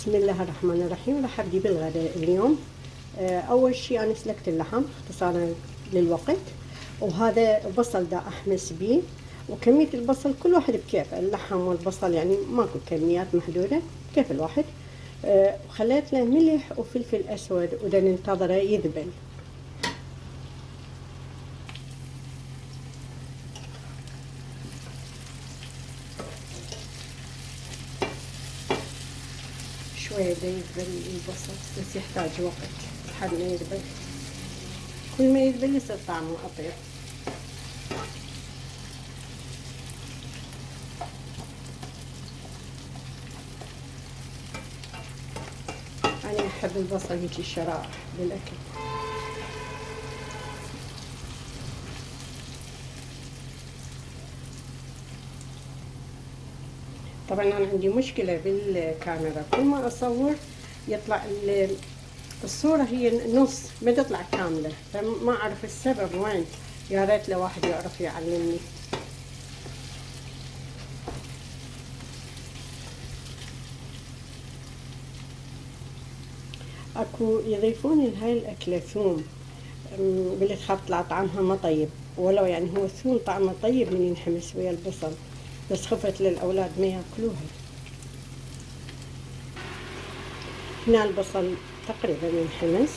بسم الله الرحمن الرحيم. راح ابدي بالغداء اليوم. اول شي انا سلقت اللحم اختصارا للوقت، وهذا بصل دا احمس بيه، وكمية البصل كل واحد بكيفه، اللحم والبصل يعني ماكو كميات محدودة كيف الواحد. وخليت له ملح وفلفل اسود ودا ننتظره يذبل. شوية دا يذبل البصل بس يحتاج وقت لحد ما يذبل، كل ما يذبل يصير طعمه أطيب. أنا أحب البصل هيجي شرائح للأكل. طبعا أنا عندي مشكلة بالكاميرا، كل ما أصور يطلع الصورة هي نص ما تطلع كاملة، فما أعرف السبب وين. يا ريت لو واحد يعرف يعلمني. اكو يضيفون لهاي الاكلة ثوم، باللي تخاف تطلع طعمها ما طيب، ولو يعني هو الثوم طعمه طيب من ينحمس ويا البصل، بس خفت للاولاد ما ياكلوها. هنا البصل تقريبا ينحمس،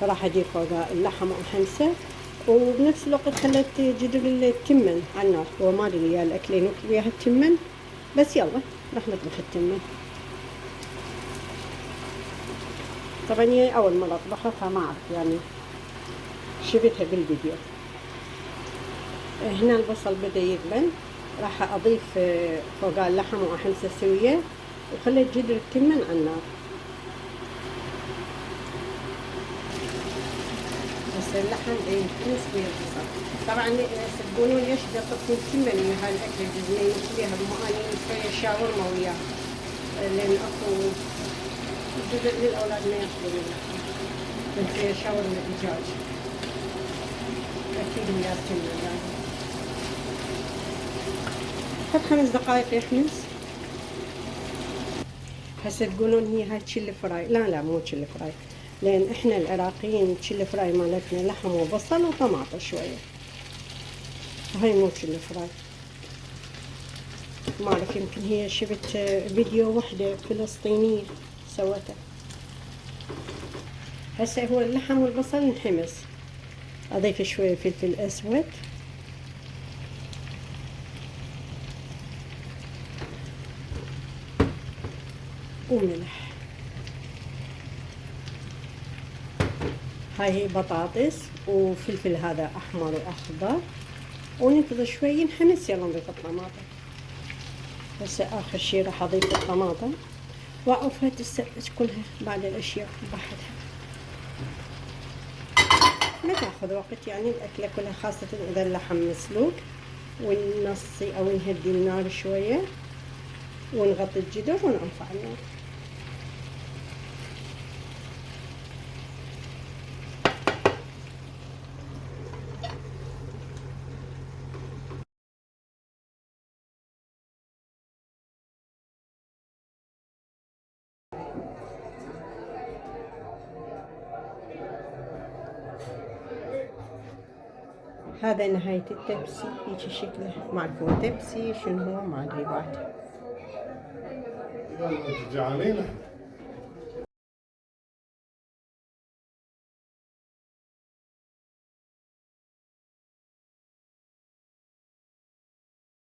فراح اجيب فوق اللحم واحمسه، وبنفس الوقت خليت جدر التمن على النار. هو ما ادري يا الاكلين نطلب وياها التمن، بس يلا راح نطبخ التمن. طبعا هي اول مرة اطبخها فما اعرف يعني، شفتها بالفيديو. هنا البصل بدا يذبل، راح اضيف فوق اللحم واحمسه سويه، وخليت جدر التمن على النار. بس اللحم ينحمس ويا البصل. طبعا يسبوني ليش بدي اطبخ التمن ويا هاي الاكله الجزميه فيها، مو اني شويه شاورما وياه، لان اكو جزء للاولاد ما ياكلون اللحم، بس هي شاورما دجاج اكيد ويا التمن يعني. فد 5 دقائق يحمس. هسه تقولون هي هاي تشيلي فراي، لا مو تشيلي فراي، لان احنا العراقيين تشيلي فراي مالتنا لحم وبصل وطماطم شويه، هاي مو تشيلي فراي. ما اعرف، يمكن هي شفت فيديو وحده فلسطينيه سوته. هسه هو اللحم والبصل انحمس، اضيف شويه فلفل اسود وملح. هاي هي بطاطس وفلفل هذا احمر واخضر، وننتظر شوي ينحمس. يلا نضيف الطماطم. هسه اخر شي راح اضيف الطماطم واعوفها تسبك كلها بعد الاشياء بحدها. ما تاخذ وقت يعني الاكله كلها، خاصه اذا اللحم مسلوق. وننصي او نهدي النار شويه ونغطي الجدر ونرفع النار. هذا نهاية التبسي، هيك شكله. ما اعرف هو تبسي شنو هو، ما ادري بعد.